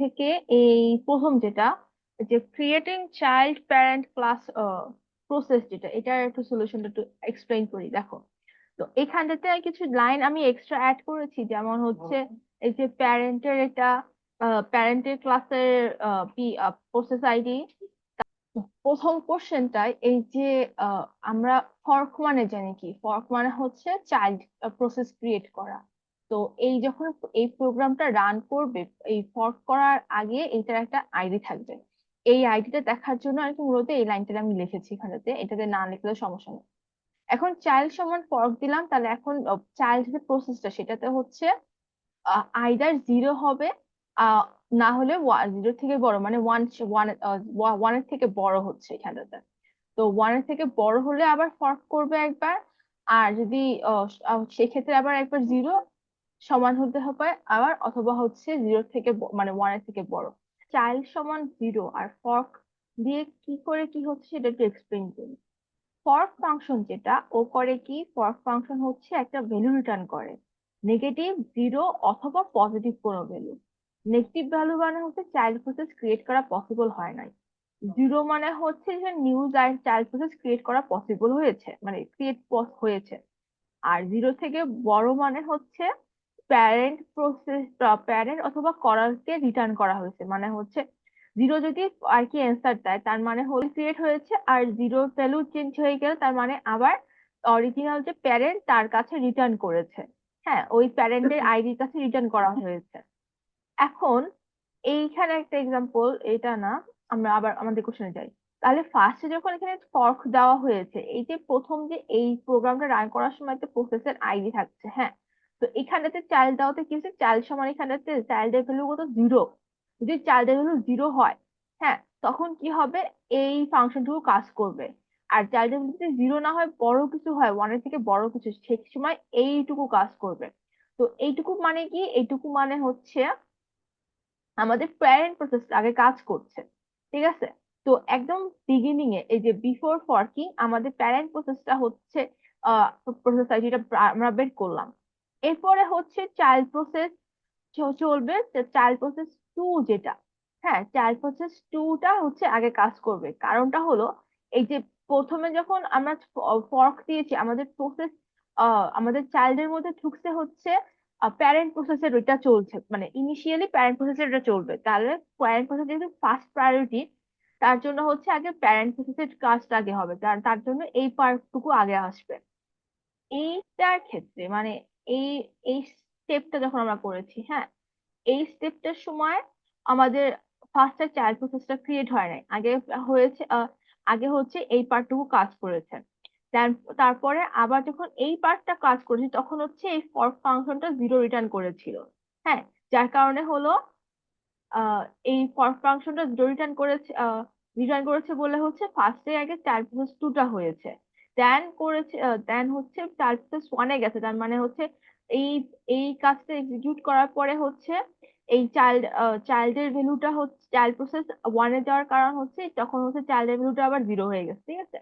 থেকে এই প্রথম যেটা, যে creating child parent class process, যেটা এটার একটু সলিউশনটা একটু এক্সপ্লেইন করি। দেখো, তো এখানটাতে কিছু লাইন আমি এক্সট্রা অ্যাড করেছি, যেমন হচ্ছে এই যে প্যারেন্টের এটা, প্যারেন্টের ক্লাসের প্রসেস আইডি। প্রথম কোশ্চেনটায় এই যে আমরা ফর্ক মানে জানি কি, ফর্ক মানে হচ্ছে চাইল্ড প্রসেস ক্রিয়েট করা। তো এই যখন এই প্রোগ্রামটা রান করবে, এই ফর্ক করার আগে এইটার একটা আইডি থাকবে। এই আইডিটা দেখার জন্য আর কি মূলত এই লাইনটা আমি লিখেছি এখানেতে, এটাতে না লিখলে সমস্যা নেই। এখন চাইল্ড সমান ফর্ক দিলাম, তাহলে এখন চাইল্ড যে প্রসেসটা সেটাতে হচ্ছে আইদার জিরো হবে, আহ না হলে জিরো থেকে বড়, মানে ওয়ান ওয়ান ওয়ানের থেকে বড় হচ্ছে এখানটাতে। তো ওয়ানের থেকে বড় হলে আবার ফর্ক করবে একবার। আর যদি সেক্ষেত্রে আবার একবার জিরো সমান হতে হবে আবার, অথবা হচ্ছে জিরো থেকে মানে ওয়ানের থেকে বড়। চাইল্ড সমান জিরো আর ফর্ক দিয়ে কি করে কি হচ্ছে সেটা একটু এক্সপ্লেইন করি। ফর্ক ফাংশন যেটা ও করে কি, ফর্ক ফাংশন হচ্ছে একটা ভ্যালু রিটার্ন করে, নেগেটিভ, জিরো অথবা পজিটিভ কোনো ভ্যালু। নেগেটিভ ভ্যালু মানে হচ্ছে চাইল্ড প্রসেস ক্রিয়েট করা পসিবল হয় নাই, জিরো মানে হচ্ছে যে নিউ চাইল্ড প্রসেস ক্রিয়েট করা পসিবল হয়েছে, মানে ক্রিয়েট হয়েছে। আর জিরো থেকে বড় মানে হচ্ছে প্যারেন্ট প্রসেস, প্যারেন্ট অথবা করারকে রিটার্ন করা হয়েছে, মানে হচ্ছে জিরো যদি আর কি অ্যান্সার দেয় তার মানে হল ক্রিয়েট হয়েছে, আর জিরো ভ্যালু চেঞ্জ হয়ে গেলে তার মানে আবার অরিজিনাল যে প্যারেন্ট তার কাছে রিটার্ন করেছে। হ্যাঁ, ওই প্যারেন্টের আইডির কাছে রিটার্ন করা হয়েছে। এখন এইখানে একটা এক্সাম্পল, এটা না, আমরা আবার আমাদের কোশ্চেনে যাই। তাহলে ফার্স্টে যখন এখানে ফর্ক দেওয়া হয়েছে, এই যে প্রথম যে এই প্রোগ্রামটা রান করার সময় একটা প্রসেসের আইডি থাকছে, হ্যাঁ। তো এখানেতে চাইল্ড দেওয়াতে কি হচ্ছে, চাইল্ড সমান এখানেতে চাইল্ডের ভ্যালু কত, জিরো। যদি চাইল্ডের ভ্যালু জিরো হয়, হ্যাঁ, তখন কি হবে, এই ফাংশনটুকু কাজ করবে। আর চাইল্ডের ভ্যালু যদি জিরো না হয়, বড় কিছু হয়, ওয়ানের থেকে বড় কিছু, সেই সময় এইটুকু কাজ করবে। তো এইটুকু মানে কি, এইটুকু মানে হচ্ছে আমাদের প্যারেন্ট প্রসেসটা আগে কাজ করছে, ঠিক আছে। তো একদম বিগিনিং এ এই যে বিফোর ফর্কিং আমাদের প্যারেন্ট প্রসেসটা হচ্ছে প্রসেস যেটা আমরা বের করলাম। এরপরে হচ্ছে চাইল্ড প্রসেস চলবে, চাইল্ড প্রসেস টু যেটা, হ্যাঁ, চাইল্ড প্রসেস টুটা হচ্ছে আগে কাজ করবে। কারণটা হলো এই যে প্রথমে যখন আমরা ফর্ক দিয়েছি, আমাদের প্রসেস আমাদের চাইল্ডের মধ্যে ঢুকছে হচ্ছে প্যারেন্ট প্রসেসের ওইটা চলছে, মানে ইনিশিয়ালি প্যারেন্ট প্রসেসের ওটা চলবে, তাহলে প্যারেন্ট প্রসেস যেহেতু ফার্স্ট প্রায়োরিটি, তার জন্য হচ্ছে আগে প্যারেন্ট প্রসেসের কাজটা আগে হবে, তার তার জন্য এই পার্টটুকু আগে আসবে। এইটার ক্ষেত্রে মানে এই এই স্টেপটা যখন আমরা করেছি, হ্যাঁ, এই স্টেপটার সময় আমাদের ফার্স্টে চাইল্ড প্রসেসটা ক্রিয়েট হয় নাই, আগে হয়েছে আগে হচ্ছে এই পার্টটুকু কাজ করেছে। তারপরে আবার যখন এই পার্টটা কাজ করেছে, তখন হচ্ছে এই ফর্ক ফাংশনটা জিরো রিটার্ন করেছিল, হ্যাঁ। যার কারণে হলো আহ এই ফর্ক ফাংশনটা জিরো রিটার্ন করেছে বলে হচ্ছে ফার্স্টে আগে চাইল্ড প্রসেস টুটা হয়েছে, দেন হচ্ছে চাইল্ড প্রসেস ওয়ানে গেছে, তার মানে হচ্ছে এই এই কাজটা এক্সিকিউট করার পরে হচ্ছে এই চাইল্ডের ভ্যালুটা হচ্ছে, চাইল্ড প্রসেস ওয়ানে যাওয়ার কারণ হচ্ছে তখন হচ্ছে চাইল্ডের ভ্যালুটা আবার জিরো হয়ে গেছে, ঠিক আছে।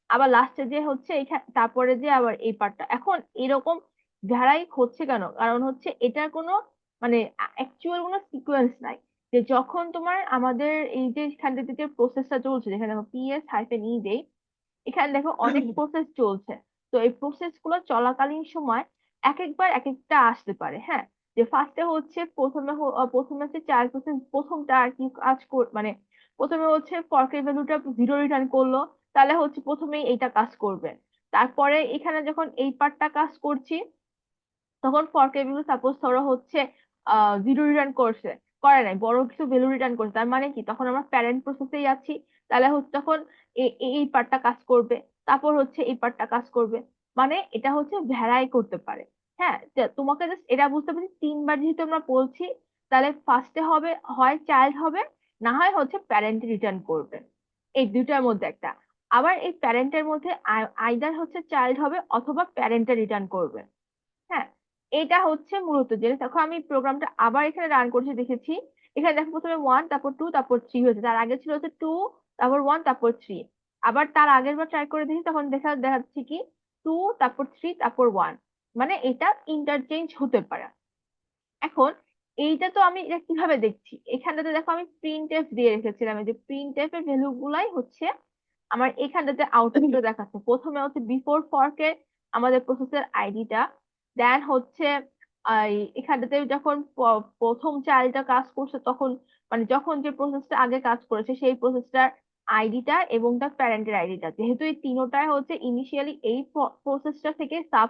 আবার লাস্টে যে হচ্ছে এখানে তারপরে যে আবার এই পার্টটা, এখন এরকম ধারাই হচ্ছে কেন, কারণ হচ্ছে এটার কোনো মানে অ্যাকচুয়াল কোনো সিকোয়েন্স নাই। যে যখন তোমার আমাদের এই যে এখানটাতে যে প্রসেসটা চলছে, যেখানে দেখো PS-E দেই, এখানে দেখো অনেক প্রসেস চলছে। তো এই প্রসেস গুলো চলাকালীন সময় এক একবার এক একটা আসতে পারে, হ্যাঁ। যে ফার্স্টে হচ্ছে প্রথমে হচ্ছে চাইল্ড প্রসেস প্রথমটা আর কি মানে প্রথমে হচ্ছে ফর্কের ভ্যালুটা জিরো রিটার্ন করলো, তাহলে হচ্ছে প্রথমেই এইটা কাজ করবে। তারপরে এখানে যখন এই পার্টটা কাজ করছি, তখন ফরকে ভ্যালু সাপোজ ধরো হচ্ছে জিরো রিটার্ন করছে, করে নাই, বড় কিছু ভ্যালু রিটার্ন করছে, তার মানে কি তখন আমরা প্যারেন্ট প্রসেসেই আছি, তাহলে হচ্ছে তখন এই পার্টটা কাজ করবে, তারপর হচ্ছে এই পার্টটা কাজ করবে। মানে এটা হচ্ছে ভ্যারাই করতে পারে। হ্যাঁ, তোমাকে জাস্ট এটা বুঝতে পারছি, তিনবার যেহেতু আমরা বলছি, তাহলে ফার্স্টে হবে হয় চাইল্ড হবে, না হয় হচ্ছে প্যারেন্ট রিটার্ন করবে, এই দুইটার মধ্যে একটা। আবার এই প্যারেন্টের মধ্যে আইদার হচ্ছে চাইল্ড হবে অথবা প্যারেন্টটা রিটার্ন করবে, হ্যাঁ। এটা হচ্ছে মূলত যে দেখো আমি প্রোগ্রামটা আবার এখানে রান করছি, দেখেছি এখানে দেখো প্রথমে ওয়ান, তারপর টু, তারপর থ্রি হয়েছে, তার আগে ছিল হচ্ছে টু, তারপর ওয়ান, তারপর থ্রি। আবার তার আগের বার ট্রাই করে দেখি, তখন দেখাচ্ছে কি টু, তারপর থ্রি, তারপর ওয়ান, মানে এটা ইন্টারচেঞ্জ হতে পারে। এখন এইটা তো আমি এটা কিভাবে দেখছি, এখানটাতে দেখো আমি প্রিন্ট এফ দিয়ে রেখেছিলাম, এই যে প্রিন্ট এফ এর ভ্যালু গুলাই হচ্ছে আমার এখানটাতে আউটপুটে দেখাচ্ছে। প্রথমে হচ্ছে বিফোর ফর্কের আমাদের প্রসেসের আইডিটা, দেন হচ্ছে এখানটাতে যখন প্রথম চাইল্ডটা কাজ করছে তখন, মানে যখন যে প্রসেসটা আগে কাজ করেছে সেই প্রসেসটার আইডিটা এবং তার প্যারেন্টের আইডিটা, যেহেতু এই তিনোটাই হচ্ছে ইনিশিয়ালি এই প্রসেসটা থেকে সাব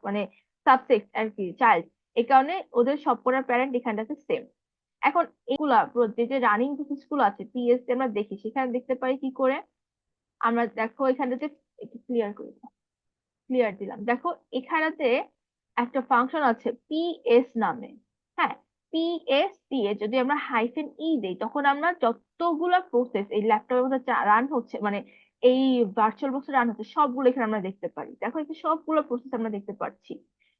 মানে সাবসেক্ট আর কি চাইল্ড, এই কারণে ওদের সবকটা প্যারেন্ট এখানটাতে সেম। এখন এগুলা যে যে রানিং প্রসেস গুলো আছে পিএস আমরা দেখি, সেখানে দেখতে পাই কি করে। আমরা দেখো এখানটাতে একটু ক্লিয়ার করি, ক্লিয়ার দিলাম, দেখো এখানেতে একটা ফাংশন আছে পিএস নামে। হ্যাঁ, পিএস দিয়ে যদি আমরা হাইফেন ই দেই তখন আমরা যতগুলা প্রসেস এই ল্যাপটপের মধ্যে রান হচ্ছে, মানে এই ভার্চুয়াল বক্সে রান হচ্ছে সবগুলো এখানে আমরা দেখতে পারি। দেখো এই যে সবগুলো প্রসেস আমরা দেখতে পাচ্ছি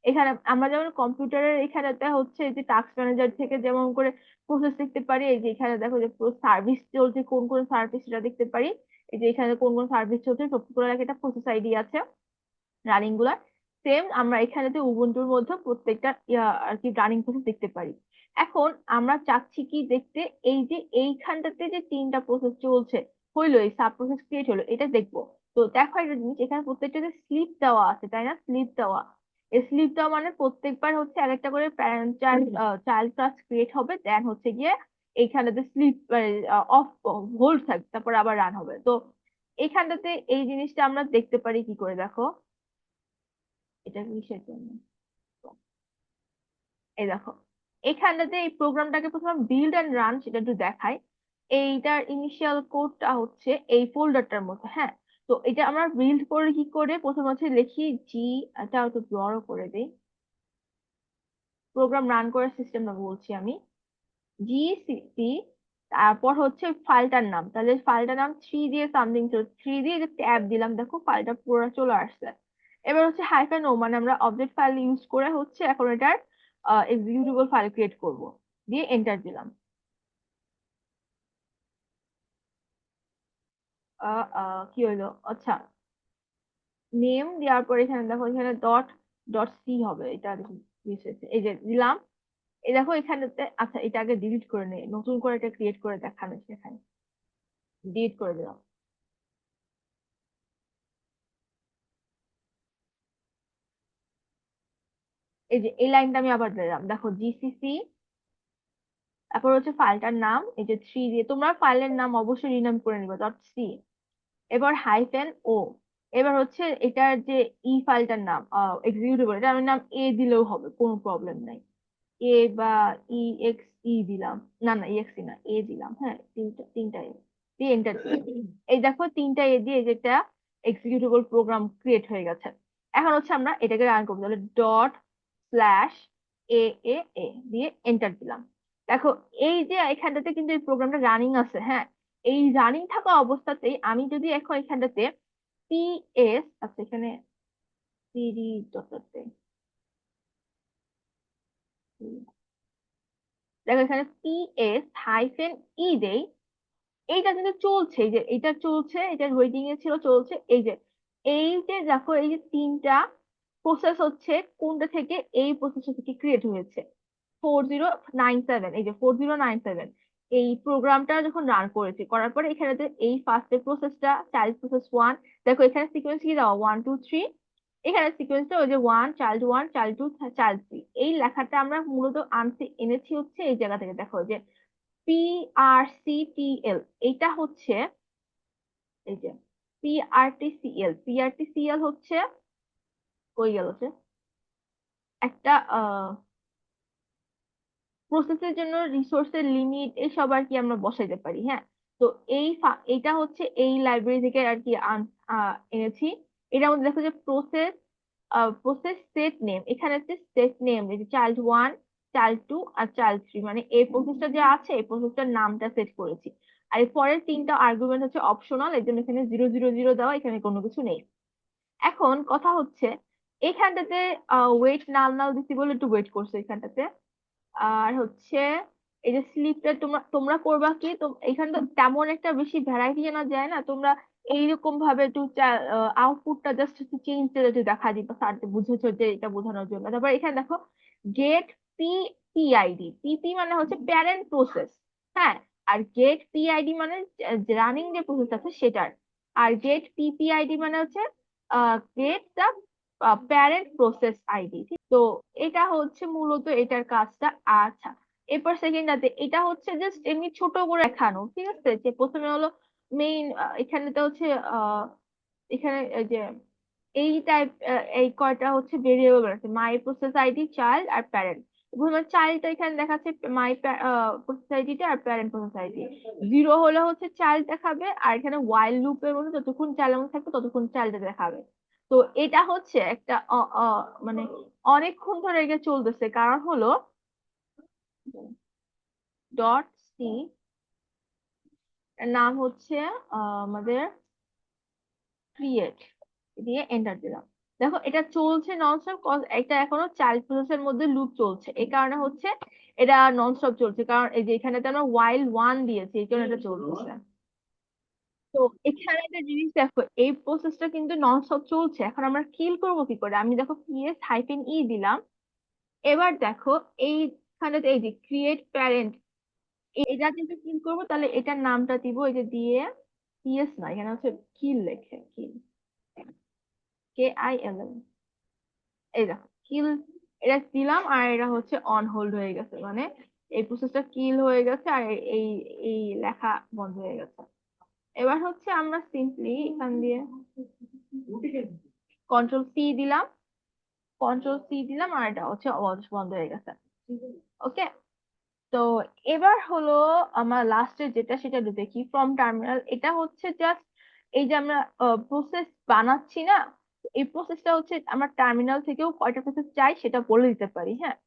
এখানে। আমরা যেমন কম্পিউটারের এখানেতে হচ্ছে এই যে টাস্ক ম্যানেজার থেকে যেমন করে প্রসেস দেখতে পারি, এই যে এখানে দেখো যে সার্ভিস চলছে, কোন কোন সার্ভিস সেটা দেখতে পারি। এই যে এখানে কোন কোন সার্ভিস চলছে সবগুলোর একটা প্রসেস আইডি আছে রানিং গুলার। সেম আমরা এখানেতে উবুন্টুর মধ্যে প্রত্যেকটা আর কি রানিং প্রসেস দেখতে পারি। এখন আমরা চাচ্ছি কি দেখতে, এই যে এইখানটাতে যে তিনটা প্রসেস চলছে হইলো, এই সাব প্রসেস ক্রিয়েট হলো, এটা দেখবো। তো দেখো একটা জিনিস, এখানে প্রত্যেকটাতে স্লিপ দেওয়া আছে তাই না, স্লিপ দেওয়া। এই স্লিপ দেওয়া মানে প্রত্যেকবার হচ্ছে আরেকটা করে parent child child class create হবে, দেন হচ্ছে গিয়ে এইখানটাতে স্লিপ অফ হোল্ড থাকবে, তারপর আবার রান হবে। তো এইখানটাতে এই জিনিসটা আমরা দেখতে পারি কি করে, দেখো এটা কিসের জন্য। এই দেখো এখানটাতে এই প্রোগ্রামটাকে প্রথমে বিল্ড এন্ড রান সেটা একটু দেখাই। এইটার ইনিশিয়াল কোডটা হচ্ছে এই ফোল্ডারটার মধ্যে। হ্যাঁ, তো এটা আমরা বিল্ড করে কি করে, প্রথমে হচ্ছে লিখি জি, এটা একটু বড় করে দিই, প্রোগ্রাম রান করার সিস্টেমটা বলছি আমি, জিসিসি, তারপর হচ্ছে ফাইলটার নাম, তাহলে ফাইলটার নাম থ্রি দিয়ে সামথিং, থ্রি দিয়ে যে ট্যাব দিলাম, দেখো ফাইলটা পুরো চলে আসছে। এবার হচ্ছে হাইফেন ও, মানে আমরা অবজেক্ট ফাইল ইউজ করে হচ্ছে এখন এটার এক্সিকিউটেবল ফাইল ক্রিয়েট করব, দিয়ে এন্টার দিলাম। কি হইলো, আচ্ছা নেম দেওয়ার পর এখানে দেখো এখানে ডট ডট সি হবে, এটা মিস হয়েছে, এই যে দিলাম। এই দেখো এখানেতে, আচ্ছা এটা আগে ডিলিট করে নেই, নতুন করে এটা ক্রিয়েট করে দেখানো সেখানে, ডিলিট করে দিলাম। এই যে এই লাইনটা আমি আবার দিলাম, দেখো জিসিসি, তারপর হচ্ছে ফাইলটার নাম এই যে থ্রি দিয়ে, তোমরা ফাইলের নাম অবশ্যই রিনাম করে নিবে ডট সি, এবার হাইফেন ও। এবার হচ্ছে এটার যে ই ফাইলটার নাম এক্সিকিউটেবল, এটা আমি নাম এ দিলেও হবে, কোনো প্রবলেম নাই। এ বা ই এক্স ই দিলাম, না না ইএক্সি না, এ দিলাম। হ্যাঁ, তিনটা তিনটা এ দিয়ে এন্টার। এই দেখো তিনটা এ দিয়ে যেটা এক্সিকিউটেবল প্রোগ্রাম ক্রিয়েট হয়ে গেছে। এখন হচ্ছে আমরা এটাকে রান করবো, তাহলে ডট স্ল্যাশ এ এ এ দিয়ে এন্টার দিলাম। দেখো এই যে এখানটাতে কিন্তু এই প্রোগ্রামটা রানিং আছে। হ্যাঁ, এই রানিং থাকা অবস্থাতেই আমি যদি এখন এখানটাতে পিএস, আচ্ছা এখানে সিডি ডট, দেখো এখানে পিএস হাইফেন ই দেই, এইটা কিন্তু চলছে, এই যে এটা চলছে, এটা ওয়েটিং এ ছিল চলছে। এই যে দেখো এই যে তিনটা প্রসেস হচ্ছে কোনটা থেকে, এই প্রসেসর থেকে ক্রিয়েট হয়েছে 4097, এই যে 4097 এই প্রোগ্রামটা যখন রান করেছে, করার পরে এখানে যে এই ফার্স্টের প্রসেসটা চাইল্ড প্রসেস ওয়ান, দেখো এখানে সিকোয়েন্স কি দেওয়া ওয়ান টু থ্রি, এখানে সিকোয়েন্সটা ওই যে one child two child three, এই লেখাটা আমরা মূলত আনতে এনেছি হচ্ছে এই জায়গা থেকে। দেখো যে PRCTL, এটা হচ্ছে এই যে পিআরটিসিএল হচ্ছে কই গেল সে, একটা প্রসেসের জন্য রিসোর্সের লিমিট এসব আর কি আমরা বসাইতে পারি। হ্যাঁ, তো এটা হচ্ছে এই লাইব্রেরি থেকে আর কি এনেছি। এটার মধ্যে দেখো যে প্রসেস সেট নেম, এখানে হচ্ছে সেট নেম, এই যে চাইল্ড ওয়ান চাইল্ড টু আর চাইল্ড থ্রি, মানে এই প্রসেসটা যে আছে এই প্রসেসটার নামটা সেট করেছি। আর এর পরের তিনটা আর্গুমেন্ট হচ্ছে অপশনাল, এর জন্য এখানে 000 দেওয়া, এখানে কোনো কিছু নেই। এখন কথা হচ্ছে এখানটাতে ওয়েট নাল নাল দিছি বলে একটু ওয়েট করছে এখানটাতে। আর হচ্ছে এই যে স্লিপটা তোমরা তোমরা করবা কি, তো এখানে তো তেমন একটা বেশি ভ্যারাইটি জানা যায় না, তোমরা এইরকম ভাবে একটু আউটপুটটা জাস্ট একটু চেঞ্জ করে একটু দেখা দিবা স্যার, বুঝেছো যে এটা বোঝানোর জন্য। তারপর এখানে দেখো গেট পি পিআইডি, পিপি মানে হচ্ছে প্যারেন্ট প্রসেস, হ্যাঁ। আর গেট পিআইডি মানে রানিং যে প্রসেস আছে সেটার। আর গেট পিপিআইডি মানে হচ্ছে get the parent process ID. তো এটা হচ্ছে মূলত এটার কাজটা। আচ্ছা, এরপর সেকেন্ডটাতে এটা হচ্ছে জাস্ট এমনি ছোট করে দেখানো, ঠিক আছে, যে প্রথমে হলো মেইন, এখানেতে হচ্ছে এখানে এই যে এই টাইপ, এই কয়টা হচ্ছে ভেরিয়েবল আছে, মাই প্রসেস আইডি, চাইল্ড আর প্যারেন্ট। প্রথমে চাইল্ডটা এখানে দেখাচ্ছে, মাই প্রসেস আইডিটা আর প্যারেন্ট প্রসেস আইডি। জিরো হলে হচ্ছে চাইল্ড দেখাবে, আর এখানে ওয়াইল লুপের মধ্যে যতক্ষণ চাইল্ড থাকবে ততক্ষণ চাইল্ড দেখাবে। তো এটা হচ্ছে একটা মানে অনেকক্ষণ ধরে এটা চলতেছে, কারণ হলো ডট সি এর নাম হচ্ছে আমাদের ক্রিয়েট, দিয়ে এন্টার দিলাম। দেখো এটা চলছে ননস্টপ, এটা এখনো চাইল্ড প্রসেসের মধ্যে লুপ চলছে, এই কারণে হচ্ছে এটা ননস্টপ চলছে, কারণ এই যে এখানে তো আমরা ওয়াইল ওয়ান দিয়েছি, এই জন্য এটা চলতেছে। তো এখানে একটা জিনিস দেখো, এই প্রসেসটা কিন্তু ননস্টপ চলছে, এখন আমরা কিল করবো কি করে? আমি দেখো পিএস হাইফেন ই দিলাম। এবার দেখো এইখানে এই যে ক্রিয়েট প্যারেন্ট, এটা কিন্তু কিল করবো, তাহলে এটার নামটা দিব এই যে দিয়ে, পিএস না, এখানে হচ্ছে কিল লেখে, কিল, KILL। এই দেখো কিল, এটা দিলাম, আর এটা হচ্ছে অন হোল্ড হয়ে গেছে, মানে এই প্রসেসটা কিল হয়ে গেছে, আর এই এই লেখা বন্ধ হয়ে গেছে। এবার হচ্ছে আমরা সিম্পলি এখান দিয়ে কন্ট্রোল সি দিলাম, কন্ট্রোল সি দিলাম, আর এটা হচ্ছে বন্ধ হয়ে গেছে। ওকে। তো এবার হলো আমার লাস্টে যেটা, সেটা একটু দেখি ফ্রম টার্মিনাল। এটা হচ্ছে জাস্ট এই যে আমরা প্রসেস বানাচ্ছি না, এই প্রসেসটা হচ্ছে আমরা টার্মিনাল থেকেও কয়টা প্রসেস চাই সেটা বলে দিতে পারি, হ্যাঁ,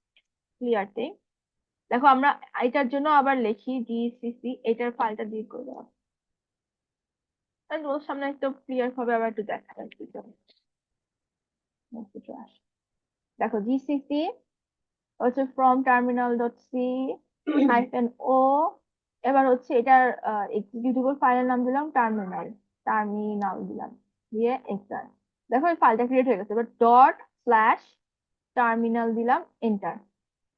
ক্লিয়ার থিং। দেখো আমরা এটার জন্য আবার লিখি জিসিসি, এটার ফাইলটা দিয়ে করে দেওয়া, তাহলে ওর সামনে একটু ক্লিয়ার হবে, আবার একটু দেখা যাচ্ছে। দেখো জিসিসি হচ্ছে from terminal dot C hyphen O, এবার হচ্ছে এটার এক্সিকিউটেবল ফাইলের নাম দিলাম টার্মিনাল, টার্মিনাল দিলাম, দিয়ে এন্টার। দেখো এই ফাইলটা ক্রিয়েট হয়ে গেছে। এবার ডট স্ল্যাশ টার্মিনাল দিলাম, এন্টার।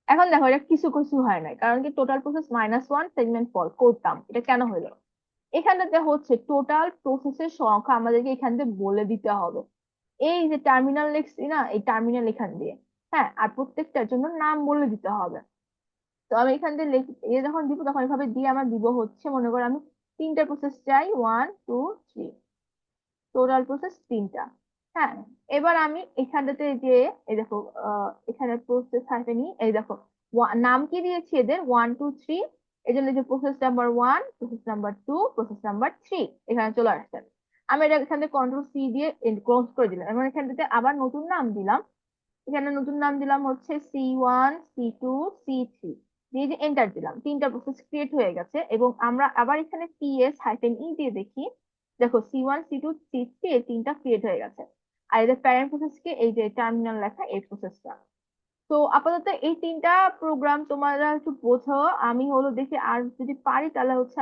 এখন দেখো এটা কিছু কিছু হয় নাই, কারণ কি টোটাল প্রসেস -1 সেগমেন্ট কল করতাম, এটা কেন হলো? এখানটাতে হচ্ছে টোটাল প্রসেসের সংখ্যা আমাদেরকে এখান থেকে বলে দিতে হবে। এই যে টার্মিনাল লিখছি না, এই টার্মিনাল এখান দিয়ে, হ্যাঁ, আর প্রত্যেকটার জন্য নাম বলে দিতে হবে। তো আমি এখান দিয়ে যখন দিব তখন এভাবে দিয়ে আমার দিব হচ্ছে, মনে করো আমি তিনটা প্রসেস চাই, 1 2 3, টোটাল প্রসেস তিনটা, হ্যাঁ। এবার আমি এখানটাতে যে এই দেখো এখানে প্রসেস হাইফেন এই দেখো নাম কি দিয়েছি এদের, 1 2 3, এই জন্য যে process number 1, process number 2, process number 3 এখানে চলে আসছে। আমি এটা এখান থেকে কন্ট্রোল সি দিয়ে ক্লোজ করে দিলাম, এবং এখানটাতে আবার নতুন নাম দিলাম। এখানে নতুন নাম দিলাম হচ্ছে C1 C2 C3, দিয়ে যে এন্টার দিলাম, তিনটা প্রসেস ক্রিয়েট হয়ে গেছে। এবং আমরা আবার এখানে PS হাইফেন ই দিয়ে দেখি, দেখো C1 C2 C3 এই তিনটা ক্রিয়েট হয়ে গেছে। আর এদের প্যারেন্ট প্রসেসকে এই যে টার্মিনাল লেখা এই প্রসেসটা। তো আপাতত এই তিনটা প্রোগ্রাম তোমরা একটু বোঝো, আমি হলো দেখি আর যদি পারি তাহলে হচ্ছে